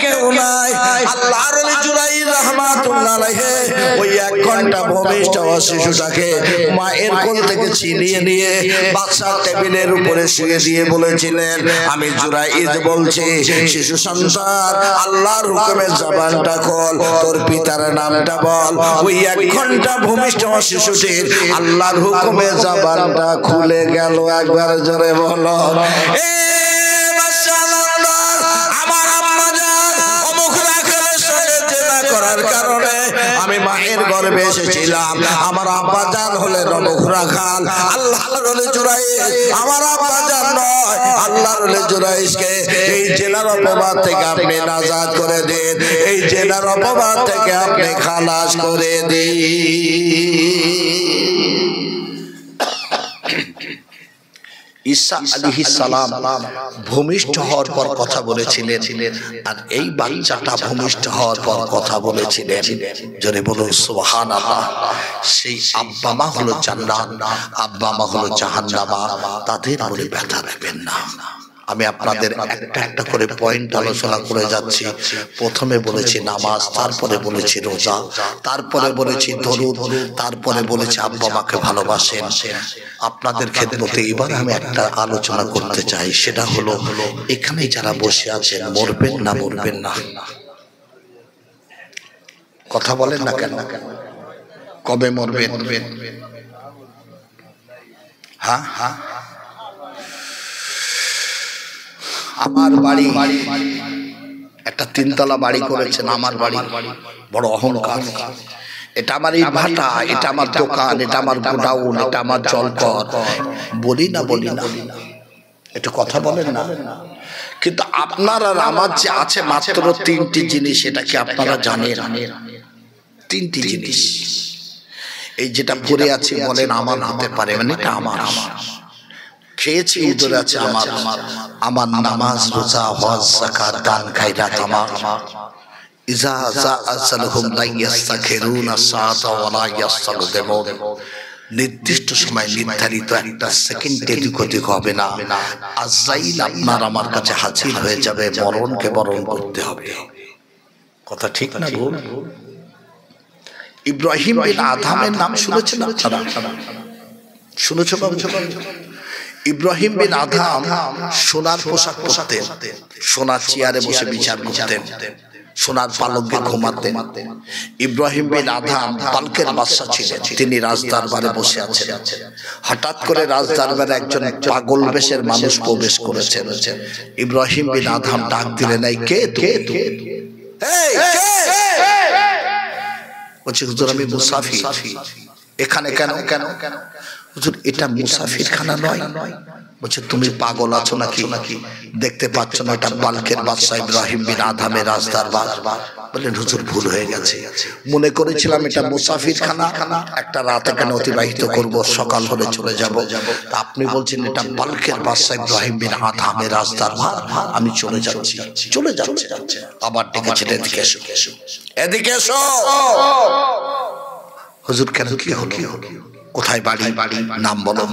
কেউ নাই। আল্লাহর ওলি জুরাই রাহমাতুল্লাহ আলাইহি ওই 1 ঘন্টা ভূমিষ্ঠ শিশুটাকে মায়ের কোল থেকে ছিনিয়ে নিয়ে বাদশার টেবিলের উপরে শুয়ে দিয়ে বলেছিলেন, আমি জুরাইজ বলছি, শিশু সন্তান আল্লাহর হুকুমে জবানটা খোল, তোর পিতার নামটা বল। ওই 1 ঘন্টা ভূমিষ্ঠ শিশুটির আল্লাহর হুকুমে জবানটা খুলে গেল। একবার জোরে বলো, আমি মায়ের গর্ভে এসেছিলাম, আমার আব্বা জান হলেন নবখুরা খান। আল্লাহর ওলি জুরাইজ আমার আব্বা জান নয়, আল্লাহর ওলি জুরাইজকে এই জেলার অপবাদ থেকে আপনি নাজাত করে দিন, এই জেলার অপবাদ থেকে আপনি খালাস করে দিন। ঈসা আলাইহিস সালাম ভূমিষ্ঠ হওয়ার পর কথা বলেছিলেন, আর এই বাচ্চাটা ভূমিষ্ঠ হওয়ার পর কথা বলেছিলেন। জোরে বলুন সুবহানাল্লাহ। সেই আব্বা মা হলো জান্নাত, আব্বা মা হলো জাহান্নামা, তাদের বলে ব্যথা দেবেন না। আমি আপনাদের একটা একটা করে পয়েন্ট আলোচনা করে যাচ্ছি। প্রথমে বলেছি নামাজ, তারপরে বলেছি রোজা, তারপরে বলেছি দরুদ, তারপরে বলেছি আব্বা মাকে ভালোবাসেন। আপনাদের খেদমতে এবার আমি একটা আলোচনা করতে চাই, সেটা হলো এখানে যারা বসে আছেন মরবেন না মরবেন না? কথা বলেন না কেন? কবে মরবেন? হ্যাঁ হ্যাঁ, আমার বাড়ি একটা 3 তলা বাড়ি করেছেন, আমার বাড়ি বড় অহংকার। এটা আমার এই ভাটা, এটা আমার দোকান, এটা আমার গোডাউন, এটা আমার জলকর। বলি না বলি না, একটু কথা বলেন না। কিন্তু আপনার আর আমার যে আছে মাত্র 3টি জিনিস, এটা কি আপনারা জানেন? 3টি জিনিস। এই যেটা পড়ে আছে বলেন আমার হতে পারে, মানে এটা আমার। খেয়েছি উদরে আছে আমার, আমার নামাজ রোজা হজ যাকাত দান খায়রাত আমার। ইজা যাআসালহুম লা ইস্তাখিরুনা সাআতা ওয়া লা ইস্তাকদিমুন। নির্দিষ্ট সময় নির্ধারিত একটা সেকেন্ড এদিক ওদিক হবে না। আজরাইল আপনার আমার কাছে হাজির হয়ে যাবে, মরণকে বরণ করতে হবে। কথা ঠিক না ভুল? ইব্রাহিম বিন আদহামের নাম শুনেছেন আপনারা? শুনেছো বাবু? ইব্রাহিম বিন আদহাম সোনার পোশাক পরতেন, সোনার চেয়ারে বসে বিচার করতেন, সোনার পালঙ্কে ঘুমাতেন। ইব্রাহিম বিন আদহাম পালকের বাদশা ছিলেন, তিনি রাজদরবারে বসে আছেন। হঠাৎ করে রাজদরবারে একজন পাগল বেশের মানুষ প্রবেশ করেছেন। ইব্রাহিম বিন আদহাম ডাক দিলেন, এই কে? বলছে হুজুর আমি মুসাফির। এখানে কেন? হুজুর এটা মুসাফির খানা নয়। বলছে তুমি পাগল আছো নাকি? দেখতে পাচ্ছ না এটা বালকের বাদশা ইব্রাহিম বিন আদহামের রাজদরবার? বললেন হুজুর ভুল হয়ে গেছে, মনে করেছিলাম এটা মুসাফির খানা, একটা রাত এখানে অতিবাহিত করব, সকাল হলে চলে যাব। আপনি বলছেন এটা বালকের বাদশা ইব্রাহিম বিন আদহামের রাজদরবার, আমি চলে যাচ্ছি। আবার ডেকেছেন, এদিকে এসো, এদিকে এসো। হুজুর কেন, কি হলো? কোথায় বাড়ি? নাম বলো।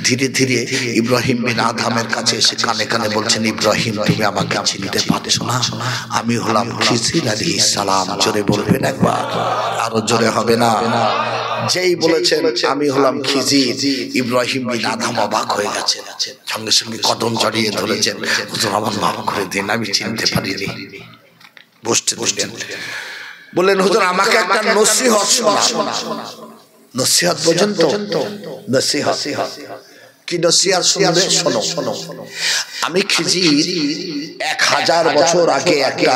ধীরে ধীরে ইব্রাহিম বিন আদহামের কাছে এসে কানে কানে বলছেন, ইব্রাহিম তুমি আমাকে চিনতে পারছো না? আমি হলাম খিজির আলাইহিস সালাম। জোরে বলবেন একবার, আরো জোরে হবে না? যেই বলেছেন আমি হলাম খিজির, ইব্রাহিম বিন আদহাম অবাক হয়ে গেছে, সঙ্গে সঙ্গে কদম জড়িয়ে ধরেছেন, হুজুর আমার মাফ করে দিন, আমি চিনতে পারিনি। বসতে বসতেন, বললেন হুজুর আমাকে একটা নসিহত শোনা। নসিহত পর্যন্ত? নসিহত কি নসিহত শুনবে? শোনো। আমি খিজির 1000 বছর আগে একটা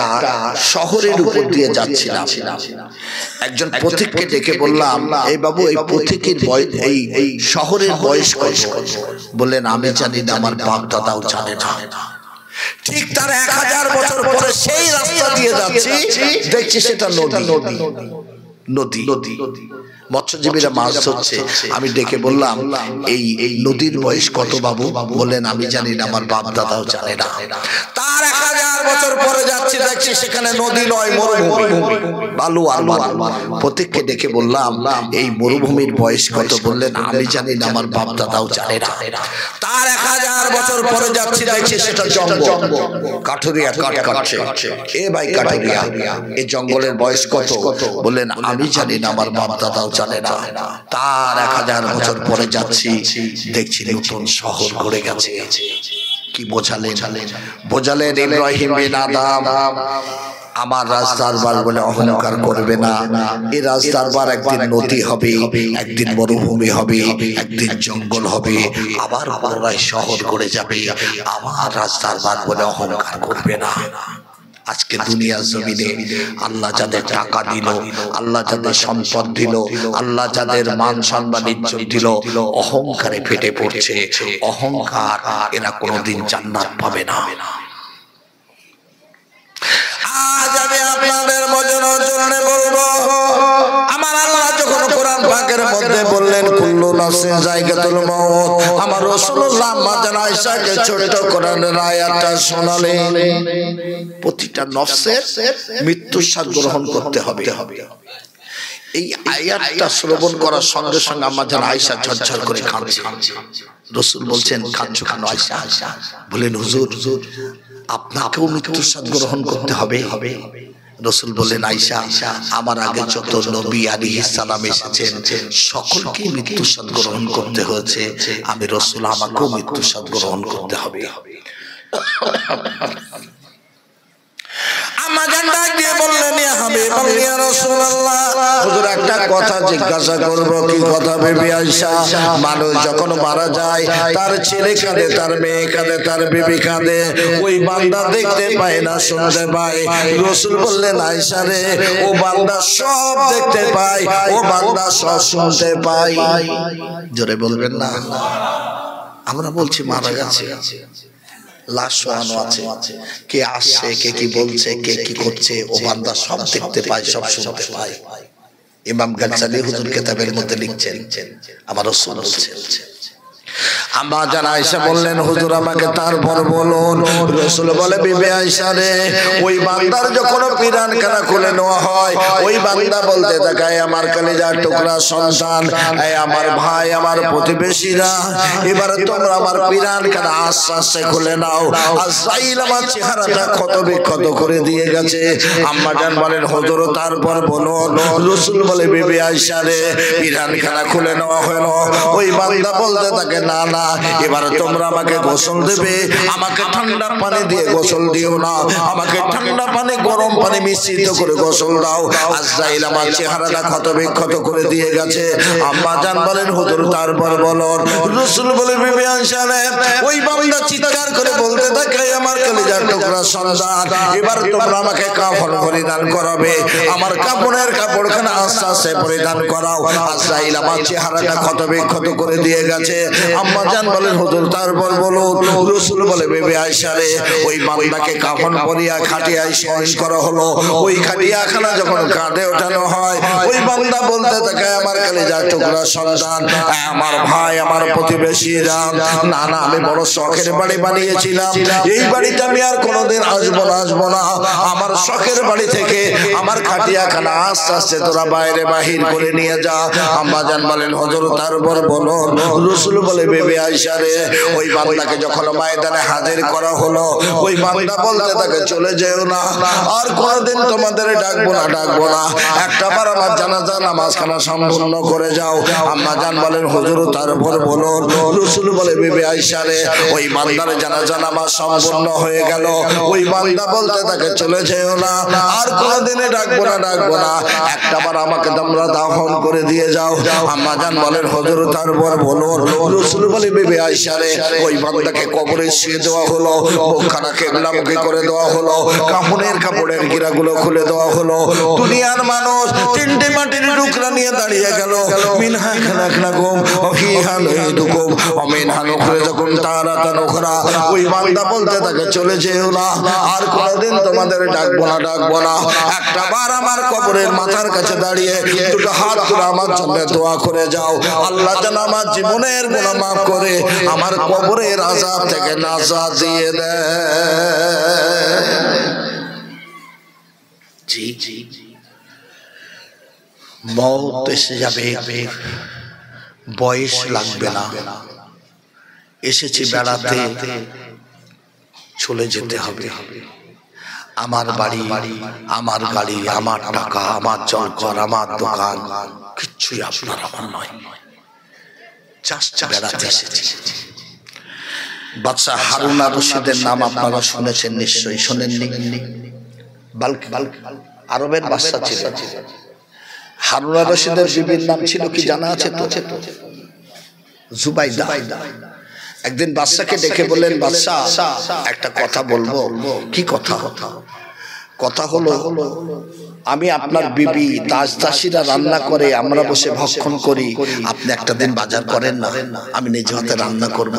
শহরের উপর দিয়ে যাচ্ছিলাম। একজন পথিককে ডেকে বললাম, এই বাবু এই পথিকের বয়স, এই শহরের বয়স কত? বললেন আমি জানি না, আমার বাপ দাদাও জানে না। ঠিক তার 1000 বছর পরে সেই রাস্তা দিয়ে যাচ্ছি, দেখছি সেটা নদী। মৎস্যজীবীরা মাছ ধরছে। আমি ডেকে বললাম এই নদীর বয়স কত বাবু? বললেন আমি জানি না, আমার বাপ দাদাও জানে না। তার 1000 বছর পরে যাচ্ছি, দেখছি সেখানে নদী নয়, মরুভূমি, বালু আর বালু। প্রত্যেককে ডেকে বললাম, এই মরুভূমির বয়স কত? বললেন, আমি জানি না, আমার বাপ দাদাও জানে না। তার 1000 বছর পরে যাচ্ছি, দেখছি সেটা জঙ্গল, কাঠুরিয়া কাঠ কাটছে। এ ভাই কাঠুরিয়া, এই জঙ্গলের বয়স কত? বললেন, আমি জানি না, আমার বাপ দাদাও জানে না। তার 1000 বছর পরে যাচ্ছি, দেখছি নতুন শহর গড়ে গেছে। কি বোঝালেন? বোঝালেন ইব্রাহিম বিন আদম, আমার রাজদরবার বলে অহংকার করবে না। এই রাজদরবার একদিন নদী হবে, একদিন মরুভূমি হবে, একদিন জঙ্গল হবে, আবার পুনরায় শহর গড়ে যাবে। আমার রাজদরবার বলে অহংকার করবে না। আজকে দুনিয়ার জমিনে আল্লাহ যাদের টাকা দিল, আল্লাহ যাদের সম্পদ দিল, আল্লাহ যাদের মান সম্মান ইজ্জত দিল, অহংকারে ফেটে পড়ছে। অহংকার, এরা কোনোদিন জান্নাত পাবে না। আজ আমি আপনাদের মজনজনে বলবো, আমার আল্লাহ যখন কোরআন পাকের মধ্যে বললেন কুল্লু নাফসিন যায়কাতুল মউত, আমার রাসূলুল্লাহ আম্মা জান আয়েশাকে ছোট কোরআনের আয়াতটা শোনালেন। প্রতিটা নফসের মৃত্যুর স্বাদ গ্রহণ করতে হবে। এই আয়াতটা শ্রবণ করার সঙ্গে সঙ্গে আম্মা জান আয়েশা ঝরঝর করে কাঁদছে। রাসূল বলছেন, কাঁদছো কেন আয়েশা? বলেন, হুজুর, আপনাকেও মৃত্যুর স্বাদ গ্রহণ করতে হবে। রাসূল বললেন, আয়েশা, আমার আগে যত নবী আলাইহিস সালাম এসেছেন সকলকে মৃত্যুর স্বাদ গ্রহণ করতে হয়েছে, আমি রাসূল, আমাকেও মৃত্যুর স্বাদ গ্রহণ করতে হবে। আম্মা জান ডাক দিয়ে বললেন, ইয়া হাবিবাল্লাহ, ইয়া রাসূলুল্লাহ, হুজুর একটা কথা জিজ্ঞাসা করব। কি কথা বিবি আয়েশা? মানুষ যখন মারা যায়, তার ছেলে কাঁদে, তার মেয়ে কাঁদে, তার বিবি কাঁদে, ওই বান্দা দেখতে পায় না, শুনতে পায়। রাসূল বললেন, আয়েশা রে, ও বান্দা সব দেখতে পায়, ও বান্দা সব শুনতে পায়। জোরে বলবেন না? আমরা বলছি মারা গেছে, লাশ শোয়ানো আছে, কে আসছে, কে কি বলছে, কে কি করছে, ও বান্দা সব দেখতে পায়, সব শুনতে পায়। ইমাম গাজ্জালি হুজুর কিতাবের মধ্যে লিখছেন, আমার রাসূল বলছেন। আম্মা জান আয়েশা বললেন, হুজুর আমাকে তারপর বলুন। রাসূল বলে, বিবি আয়েশা রে, ওই বান্দার যখন পিরান খানা খুলে নেওয়া হয়, ওই বান্দা বলতে থাকে, আমার কলিজার টুকরা সন্তান, এই আমার ভাই, আমার প্রতিবেশীরা, এবারে তোমরা আমার পিরান খানা আস্তে আস্তে খুলে নাও। আজরাইল আমার চেহারাটা ক্ষত বিক্ষত করে দিয়ে গেছে। আম্মা জান বলেন, হুজুর তারপর বলুন। রাসূল বলে, বিবি আয়েশা রে, পিরান খানা খুলে নেওয়া হলো, ওই বান্দা বলতে থাকে, না না, এবার তোমরা আমাকে গোসল দেবে, আমাকে ঠান্ডা পানি দিয়ে গোসল দিও না, আমাকে ঠান্ডা পানি গরম পানি মিশ্রিত করে গোসল দাও। আজরাইল আমার চেহারাটা ক্ষত বিক্ষত করে দিয়ে গেছে। আম্মা জান বলেন, হুজুর তারপর বলুন। রাসূল বলে, বিবি আয়েশা রে, ওই বান্দা চিৎকার করে বলতে থাকে, আমার কলিজার টুকরা সন্তান, এবার তোমরা আমাকে কাফন পরিধান করাবে, আমার কাপড়ের কাপড়খানা আস্তে আস্তে পরিধান করাও। আজরাইল আমার চেহারাটা ক্ষত বিক্ষত করে দিয়ে গেছে। আম্মা জান বলেন, হুজুর তারপর বলুন। রাসূল বলে, বিবি আয়েশা রে, ওই বান্দাকে কাফন পরিয়া খাটিয়ায় শয়ন করা হলো। ওই খাটিয়াখানা যখন কাঁধে ওঠানো হয়, ওই বান্দা বলতে থাকে, আমার কলিজার টুকরা সন্তান, আমার ভাই, আমার প্রতিবেশীরা, না না, আমি বড় শখের বাড়ি বানিয়েছিলাম, এই বাড়িতে আমি আর কোনোদিন আসবো না। আমার শখের বাড়ি থেকে আমার খাটিয়াখানা আস্তে আস্তে তোরা বাইরে বাহির করে নিয়ে যা। আম্মা জান বলেন, হুজুর তারপর বলুন। রাসূল বলে, বিবি আয়েশা রে, ওই বান্দাকে যখন ময়দানে হাজির করা হলো, ওই বান্দা বলতে থাকে, চলে যেও না, আর কোনোদিন তোমাদের ডাকবো না, একটাবার আমার জানাজা নামাজখানা সম্পূর্ণ করে যাও। আম্মা জান বলেন, হুজুর তারপর বলুন। রাসূল বলে, বিবি আয়েশা রে, ওই বান্দার জানাজা নামাজ সম্পূর্ণ হয়ে গেল, ওই বান্দা বলতে থাকে, চলে যেও না, আর কোনোদিনে ডাকবো না, একটাবার আমাকে তোমরা দাফন করে দিয়ে যাও। আম্মা জান বলেন, হুজুর তারপর বলুন। রাসূল বলে, বিবি আয়েশা রে, ওই বান্দাকে কবরে শুয়ে দেওয়া হলো, মুখখানা কিবলামুখী করে দেওয়া হলো, কাফনের কাপড়ের গিরাগুলো খুলে দেওয়া হলো। দুনিয়ার মানুষ তিনটে মাটির টুকরা নিয়ে দাঁড়িয়ে গেল, মিনহা খালাকনাকুম ওয়া ফিহা নুঈদুকুম ওয়া মিনহা নুখরিজুকুম তারাতান উখরা। ওই বান্দা বলতে থাকে, চলে যেও না, আর কোনোদিন কোনোদিন তোমাদের ডাকবো না একটা বার আমার কবরের মাথার কাছে দাঁড়িয়ে দুটো হাত তুলে আমার জন্য দোয়া করে যাও আল্লাহ যেন আমার জীবনের গুনাহ মাফ করে আমার কবরের আযাব থেকে নাজাত দিয়ে দেয়। জি জি মওত এসে যাবে, বয়স লাগবে না, এসেছি বেড়াতে, চলে যেতে হবে। আমার বাড়ি, আমার গাড়ি, আমার টাকা, আমার জলঘর, আমার দোকান কিচ্ছুই আপনার আমার নয়, জাস্ট বেড়াতে এসেছি। বাদশা হারুন আর রশিদের নাম আপনারা শুনেছেন নিশ্চয়ই, শোনেননি? আরবের বাদশা ছিল। হারুন আর রশিদের বিবির নাম ছিল কি জানা আছে তো? জুবাইদা। একদিন বাদশাকে ডেকে বললেন, বাদশা একটা কথা বলবো। কি কথা? কথা হলো আমি আপনার বিবি, দাস দাসীরা রান্না করে, আমরা বসে ভক্ষণ করি, আপনি একটা দিন বাজার করেন না, আমি নিজে হাতে রান্না করব।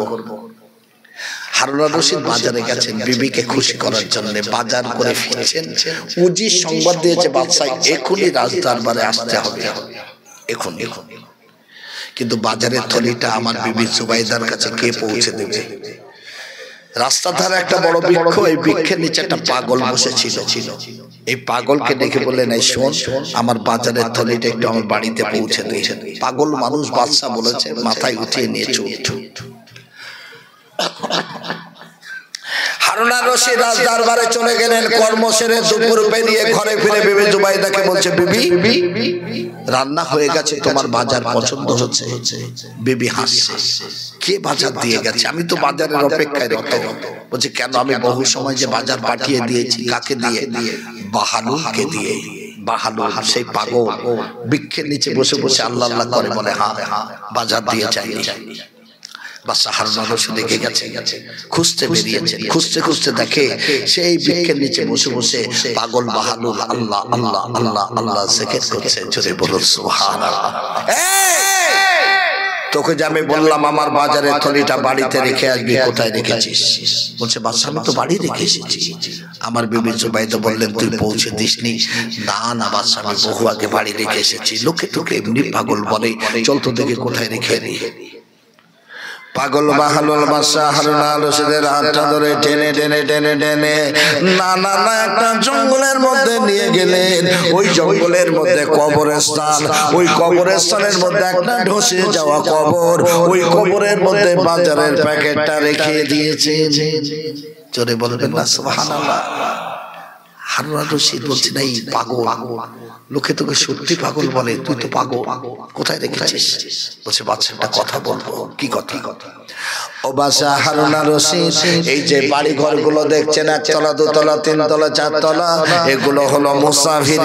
হারুন আর রশিদ বাজারে গেছেন বিবিকে খুশি করার জন্য, বাজার করে ফিরছেন, উজির সংবাদ দিয়েছে বাদশা এখনই রাজদরবারে আসতে হবে, এখন। কিন্তু বাজারের থলিটা আমার বিবি জুবাইদার কাছে কে পৌঁছে দেবে? রাস্তার ধারে একটা বড় বৃক্ষ, এই বৃক্ষের নিচে একটা পাগল বসেছিল। এই পাগলকে ডেকে বললেন, এই শোন, আমার বাজারের থলিটা একটু আমার বাড়িতে পৌঁছে দিয়ে। পাগল মানুষ, বাদশা বলেছে, মাথায় উঠিয়ে নিয়ে চুপ। হারুন আর রশিদ রাজ দরবারে চলে গেলেন। কর্ম সেরে দুপুর পেরিয়ে ঘরে ফিরে বিবি জুবাইদাকে বলছে, বিবি রান্না হয়ে গেছে, তোমার বাজার পছন্দ হচ্ছে? বিবি হাসছে, কে বাজার দিয়ে গেছে? আমি তো বাজারের অপেক্ষায় রত। বলছে, কেন? আমি বহু সময় যে বাজার পাঠিয়ে দিয়েছি। কাকে দিয়ে? বাহালুলকে দিয়ে। বাহালুল সেই পাগল বৃক্ষের নিচে বসে বসে আল্লাহ আল্লাহ করে, বলে হ্যাঁ বাজার দিয়ে যায়নি। বাদশা হারুন আর রশিদ দেখে গেছে, খুঁজতে বেরিয়েছে, খুঁজতে দেখে সেই বৃক্ষের নিচে বসে বসে পাগল বাহালুল আল্লাহ আল্লাহ আল্লাহ আল্লাহ জিকির করছে। জোরে বলুন সুবহানাল্লাহ। তোকে যে আমি বললাম আমার বাজারের থলিটা বাড়িতে রেখে আসবি, কোথায় রেখেছিস? বলছে, বাদশা আমি তো বাড়ি রেখে এসেছি। আমার বিবি জুবাইদা বললেন, তুই পৌঁছে দিসনি? না বাদশা, আমি বহু আগে বাড়ি রেখে এসেছি। লোকে তোকে এমনি পাগল বলে, চল তো দেখে কোথায় রেখে নি। পাগল বাহালুল বাদশা হারুন আর রশিদের হাতটা ধরে টেনে না একটা জঙ্গলের মধ্যে নিয়ে গেলেন। ওই জঙ্গলের মধ্যে কবরস্থান, ওই কবরস্থানের মধ্যে একটা ধসে যাওয়া কবর, ওই কবরের মধ্যে বাজারের প্যাকেটটা রেখে দিয়েছে। জোরে বলবেন না সুবহানাল্লাহ। হারুন আর রশিদ বলছে, না এই পাগল, লোকে তোকে সত্যি পাগল বলে, তুই তো পাগল, কোথায় রেখেছিস? বলছে, বাদশা একটা কথা বলবো। কি কথা? ও বাদশা হারুন আর রশিদ, এই যে বাড়ি ঘরগুলো দেখছেন, একতলা, দুতলা, তিনতলা, চারতলা, এগুলো হলো মুসাফির